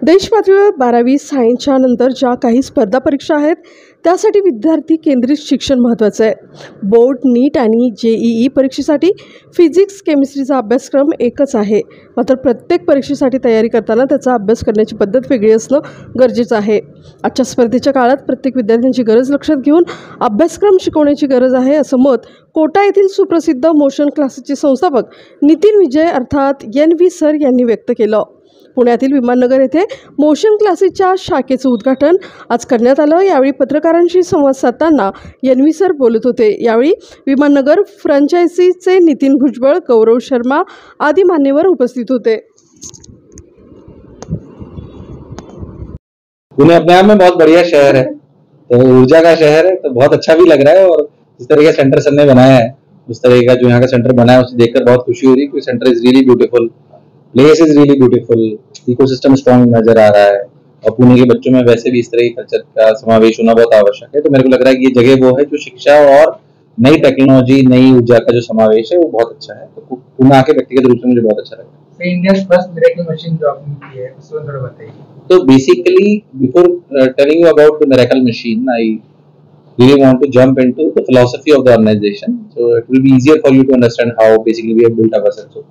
देश पातळीवर 12वी सायन्सच्या नंतर ज्या काही स्पर्धा परीक्षा आहेत त्यासाठी विद्यार्थी केंद्रित शिक्षण महत्त्वाचं आहे. बोर्ड, नीट आणि JEE परीक्षेसाठी फिजिक्स, केमिस्ट्रीचा अभ्यासक्रम एकच आहे. मात्र प्रत्येक परीक्षेसाठी तयारी करताना त्याचा अभ्यास करण्याची पद्धत वेगळी असणं गरजेचं आहे. आजच्या स्पर्धेच्या काळात प्रत्येक विद्यार्थ्यांची गरज लक्षात घेऊन अभ्यासक्रम शिकवण्याची गरज आहे, असं मत कोटा येथील सुप्रसिद्ध मोशन क्लासेसचे संस्थापक नितीन विजय अर्थात NV सर यांनी व्यक्त केलं. पुण्यातील विमाननगर येथे मोशन क्लासेसच्या शाखेचं उद्घाटन आज करण्यात आलं. यावेळी पत्रकारांशी संवाद साधताना NV सर बोलत होते. यावेळी विमाननगर फ्रँचायझीचे नितीन भुजबळ, गौरव शर्मा आदी मान्यवर उपस्थित होते. पुणे अपने आप में बहुत बढ़िया शहर है, तो ऊर्जा का शहर है, तो बहुत अच्छा भी लग रहा है. और जिस तरह का सेंटर सर ने बनाया है, उस तरह का जो यहाँ का सेंटर बना है, उसे देखकर बहुत खुशी हो रही है कि centre is really beautiful, place is really beautiful, ecosystem strong नजर आ रहा है. और पुणे के बच्चों में वैसे भी इस तरह के कल्चर का समावेश होना बहुत आवश्यक है. तो मेरे को लग रहा है कि ये जगह वो है जो शिक्षा और नई टेक्नोलॉजी, नई ऊर्जा का जो समावेश है वो बहुत अच्छा है. तो पुणे आके व्यक्तिगत रूप से मुझे बहुत अच्छा लगा. इंडिया's first miracle machine जो आपने की है उसको थोड़ा बताइए. So basically, before telling you about the miracle machine, I really want to jump into the philosophy of the organization. So it will be easier for you to understand how basically we have built ourselves. So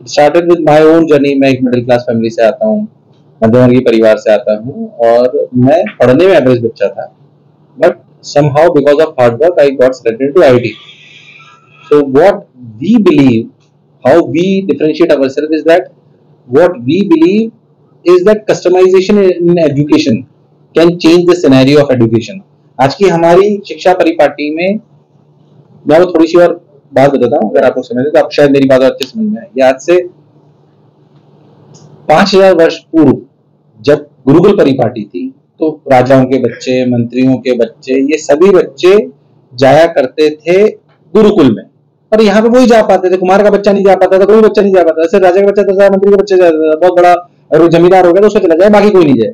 it started with my own journey. मैं एक middle class family से आता हूँ, मध्यवर्गीय परिवार से आता हूँ, और मैं पढ़ने में एवरेज बच्चा था. But somehow because of hard work, I got selected to IT. So what we believe, how we differentiate ourselves is that what we believe is that customization in education can change the scenario of education. आज की हमारी शिक्षा परिपाटी में मैं वो थोड़ी सी और बात बताता हूँ, अगर आप लोग समझे तो आप शायद मेरी बात अच्छे समझ में आए. आज से 5000 वर्ष पूर्व जब गुरुकुल परिपाटी थी, तो राजाओं के बच्चे, मंत्रियों के बच्चे, ये सभी बच्चे जाया करते थे गुरुकुल में. और यहाँ पे वही जा पाते थे. कुमार का बच्चा नहीं जा पाता था, कोई बच्चा नहीं जा पाता था. सिर्फ राजा का बच्चा था, मंत्री का बच्चा जाता था. बहुत बड़ा अगर जमींदार हो गया तो उसको चला जाए, बाकी कोई नहीं जाए.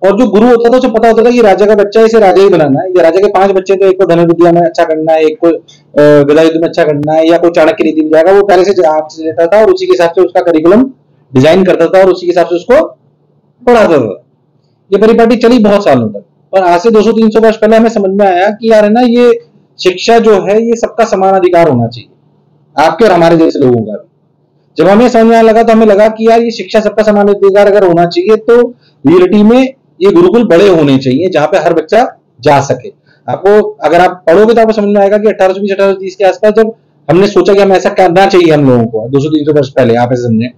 और जो गुरु होता था उसे पता होता था कि राजा का बच्चा है, इसे राजा ही बनाना है. या राजा के 5 बच्चे, तो एक को धनुर्विद्या में अच्छा करना है, एक को गदा युद्ध में अच्छा करना है, या कोई चाणक्य नीति में जाएगा. वो पहले से आपसे लेता था और उसी के हिसाब से उसका करिकुलम डिजाइन करता था और उसी के हिसाब से उसको पढ़ाता था. ये परिपाटी चली बहुत सालों तक. और आज से 200-300 वर्ष पहले हमें समझ में आया कि यार है ना, ये शिक्षा जो है ये सबका समान अधिकार होना चाहिए, आपके और हमारे जैसे लोगों का भी. जब हमें समझ में आने लगा तो हमें लगा कि यार ये शिक्षा सबका समान अधिकार अगर होना चाहिए तो रियलिटी में ये गुरुकुल बड़े होने चाहिए जहां पे हर बच्चा जा सके. आपको अगर आप पढ़ोगे तो आपको समझ में आएगा कि 1820-1830 के आसपास जब हमने सोचा कि हमें ऐसा करना चाहिए हम लोगों को 200-300 वर्ष पहले, आप ऐसे समझे,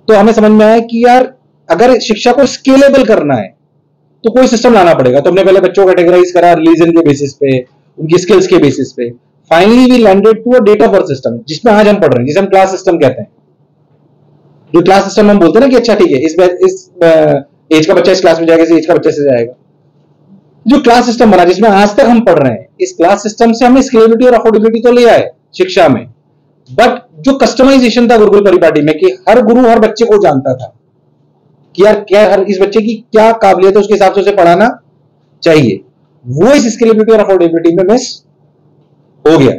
तो हमें समझ में आया कि यार अगर शिक्षा को स्केलेबल करना है तो कोई सिस्टम लाना पड़ेगा. तो हमने पहले बच्चों को कैटेगराइज करा रिलीजन के बेसिस पे, उनकी स्किल्स के बेसिस पे. Finally we landed to a data birth system, जिसमें आज हम पढ़ रहे हैं, जिसे हम क्लास सिस्टम कहते हैं. जो क्लास सिस्टम हम बोलते हैं ना कि अच्छा ठीक है, इस एज का बच्चा इस क्लास में जाएगा, इस एज का बच्चा से जाएगा. जो क्लास सिस्टम बना जिसमें आज तक हम पढ़ रहे हैं, इस क्लास सिस्टम से हमने स्केलेबिलिटी और अफोर्डेबिलिटी तो ले आए शिक्षा में, बट जो कस्टमाइजेशन था गुरुकुल परिपाटी में कि हर गुरु हर बच्चे को जानता था कि यार क्या हर इस बच्चे की क्या काबिलियत है, उसके हिसाब से उसे पढ़ाना चाहिए. वो इस स्केलेबिलिटी और अफोर्डेबिलिटी में मिस हो गया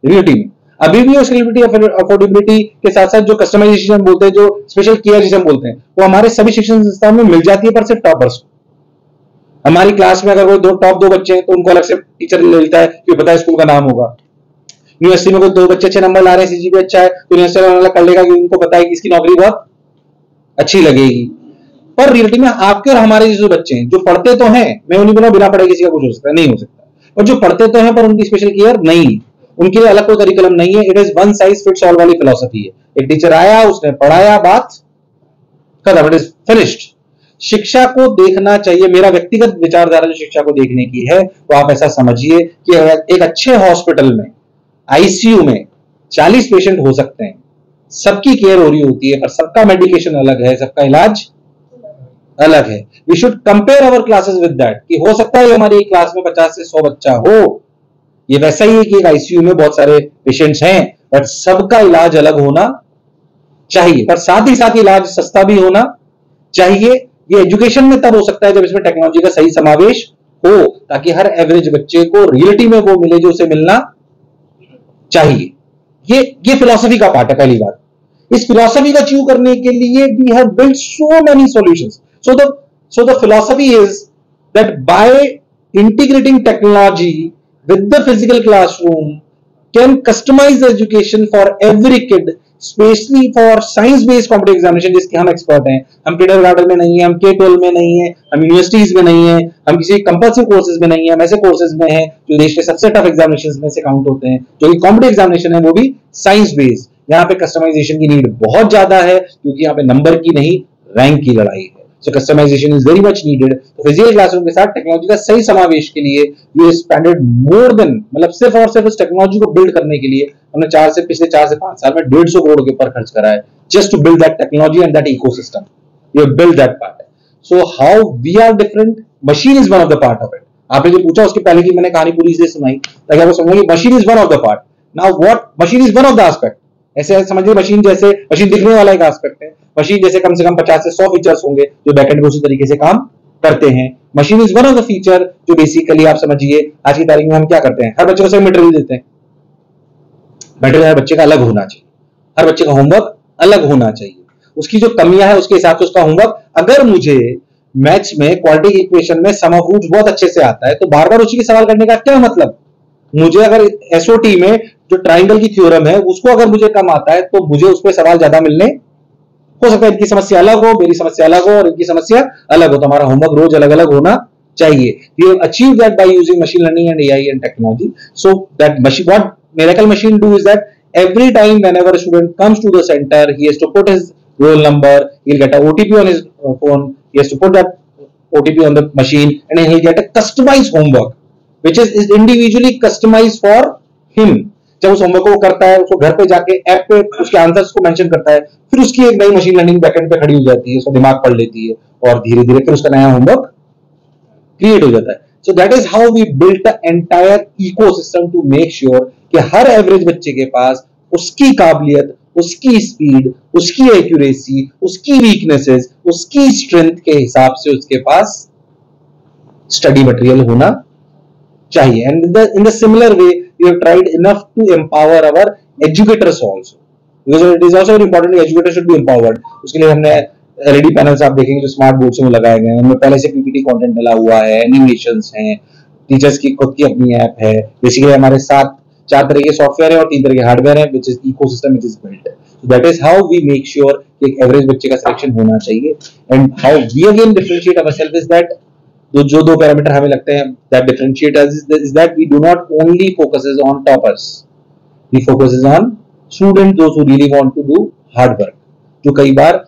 रियलिटी में. अभी भी स्केलेबिलिटी अफोर्डेबिलिटी के साथ साथ जो कस्टमाइजेशन बोलते हैं, जो स्पेशल केयर जिसे हम बोलते हैं, वो हमारे सभी शिक्षण संस्थाओं में मिल जाती है, पर सिर्फ टॉपर्स को. हमारी क्लास में अगर कोई टॉप 2 बच्चे हैं तो उनको अलग से टीचर ले लेता है कि पता है स्कूल का नाम होगा. यूनिवर्सिटी में कोई 2 बच्चे अच्छे नंबर ला रहे हैं, CGPA अच्छा है, तो यूनिवर्सिटी वाला कर लेगा कि उनको पता है कि इसकी नौकरी बहुत अच्छी लगेगी. पर रियलिटी में आपके और हमारे जो बच्चे हैं जो पढ़ते तो हैं, मैं उन्हीं को बिना पढ़े किसी का कुछ हो सकता है, नहीं हो सकता. और जो पढ़ते तो हैं पर उनकी स्पेशल केयर नहीं, उनके लिए अलग कोई करिकुलम नहीं है. It is one size fits all वाली फिलॉसफी है. एक टीचर आया, उसने पढ़ाया, बात खत्म, इट इज फिनिश्ड. शिक्षा को देखना चाहिए, मेरा व्यक्तिगत विचारधारा जो शिक्षा को देखने की है, तो आप ऐसा समझिए कि एक अच्छे हॉस्पिटल में ICU में 40 पेशेंट हो सकते हैं, सबकी केयर हो रही होती है, पर सबका मेडिकेशन अलग है, सबका इलाज अलग है. We should compare our classes with that, कि हो सकता है हमारी एक क्लास में 50 से 100 बच्चा हो. ये वैसा ही है कि एक ICU में बहुत सारे पेशेंट्स हैं, बट सबका इलाज अलग होना चाहिए, पर साथ ही साथ इलाज सस्ता भी होना चाहिए. ये एजुकेशन में तब हो सकता है जब इसमें टेक्नोलॉजी का सही समावेश हो, ताकि हर एवरेज बच्चे को रियलिटी में वो मिले जो उसे मिलना चाहिए. ये फिलॉसफी का पार्ट है. पहली बात, इस फिलॉसफी को अचीव करने के लिए we have built so many solutions. So the philosophy is that by integrating technology with the physical classroom can customize the education for every kid, specially for science based competitive examination जिसके हम expert हैं. हम kindergarten में नहीं है, हम K-12 में नहीं है, हम यूनिवर्सिटीज में नहीं है, हम किसी कंपल्सिव कोर्सेज में नहीं है, हम ऐसे कोर्सेज में है जो देश के सबसे टफ एग्जामिनेशन में से काउंट होते हैं, जो कि कॉम्पिटिटिव एग्जामिनेशन है वो भी साइंस बेस्ड. यहाँ पे कस्टमाइजेशन की नीड बहुत ज्यादा है क्योंकि यहाँ पे नंबर की नहीं रैंक की लड़ाई है. So customization is very much needed. तो फिजिकल क्लासरूम के साथ टेक्नोलॉजी का सही समावेश के लिए ये स्पेंडेड मोर देन, मतलब सिर्फ और सिर्फ इस टेक्नोलॉजी को बिल्ड करने के लिए हमने पिछले 4 से 5 साल में 150 करोड़ के ऊपर खर्च करा है just to build that technology and that ecosystem. We have build that part. So how we are different, machine is one of the part of it. आपने जो पूछा उसके पहले की मैंने कहानी पूरी इसलिए सुनाई ताकि आपको समझ कि machine is one of the part. Now what machine is one of the aspect. ऐसे समझिए मशीन जैसे मशीन दिखने वाला एक एस्पेक्ट है. मशीन जैसे कम से कम 50 से 100 फीचर्स होंगे जो बैकएंड में उसी तरीके से काम करते हैं. Machine is one of the feature जो बेसिकली आप समझिए आज की तारीख में हम क्या करते हैं, हर बच्चे को सेम मटेरियल देते हैं. मटेरियल हर बच्चे का अलग होना चाहिए, हर बच्चे का होमवर्क अलग होना चाहिए, उसकी जो कमियां है उसके हिसाब से उसका होमवर्क. अगर मुझे मैथ्स में क्वाड्रेटिक इक्वेशन में सम ऑफ रूट्स बहुत अच्छे से आता है तो बार बार उसी के सवाल करने का क्या मतलब. मुझे अगर एसओटी में जो ट्राइंगल की थ्योरम है उसको अगर मुझे कम आता है तो मुझे उस पर सवाल ज्यादा मिलने हो सकता है. इनकी समस्या अलग हो, मेरी समस्या अलग हो और इनकी समस्या अलग हो, तो हमारा होमवर्क रोज अलग अलग होना चाहिए. We have achieved that by using machine learning and AI and technology. So that machine, what miracle machine do is that every time whenever a student comes to the center he has to put his roll number, he'll get a OTP on his phone, he has to put that OTP on the machine and then he'll get a customized homework which is individually customized for him. जब उस homework को करता है उसको घर पे जाके app पे उसके आंसर्स को मेंशन करता है, फिर उसकी एक नई मशीन लर्निंग बैकएंड पे खड़ी हो जाती है, उसका दिमाग पढ़ लेती है और धीरे धीरे फिर उसका नया होमवर्क क्रिएट हो जाता है. So that is how we built the entire ecosystem to make sure कि हर एवरेज बच्चे के पास उसकी काबिलियत, उसकी स्पीड, उसकी एक्यूरेसी, उसकी वीकनेसेस, उसकी स्ट्रेंथ के हिसाब से उसके पास स्टडी मटेरियल होना चाहिए. And in the similar way we have tried enough to empower our educators also, because it is also very important that educators should be empowered. उसके लिए हमने LED पैनल्स आप देखेंगे जो स्मार्ट बोर्ड में लगाए गए हैं, उनमें पहले से PPT कंटेंट डला हुआ है, एनिमेशंस हैं, टीचर्स की खुद की अपनी ऐप है. बेसिकली हमारे साथ 4 तरह के सॉफ्टवेयर है और 3 तरह के हार्डवेयर है which is ecosystem which is built. So that is how we make sure कि एक एवरेज बच्चे का सिलेक्शन होना चाहिए. And how we again differentiate ourselves is that जो 2 पैरामीटर हमें लगते हैं that differentiate us is that we do not only focuses on toppers, we focuses on students those who really want to do hard work, जो कई बार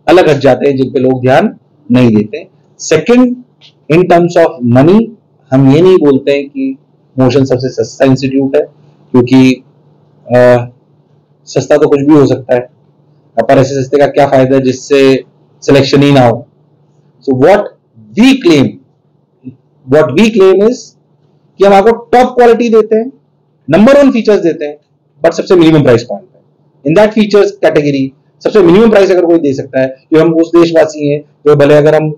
अलग हट जाते हैं जिन पे लोग ध्यान नहीं देते. Second, in terms of money हम ये नहीं बोलते हैं कि मोशन सबसे सस्ता इंस्टीट्यूट है क्योंकि सस्ता तो कुछ भी हो सकता है, पर ऐसे सस्ते का क्या फायदा जिससे सिलेक्शन ही ना हो. So what we claim is कि हम आपको टॉप क्वालिटी देते हैं, नंबर 1 फीचर्स देते हैं, बट सबसे मिनिमम प्राइस पॉइंट पे. इन दैट फीचर्स कैटेगरी सबसे मिनिमम प्राइस अगर कोई दे सकता है, जो हम उस देशवासी हैं जो भले अगर हम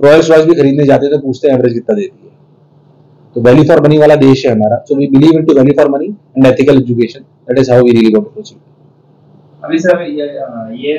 रॉयल्स रॉयल्स भी खरीदने जाते हैं तो पूछते हैं एवरेज कितना देती है. तो वैल्यू फॉर मनी वाला देश है हमारा. So we believe into value for money and ethical education. That is how we really want to proceed. अभी सर ये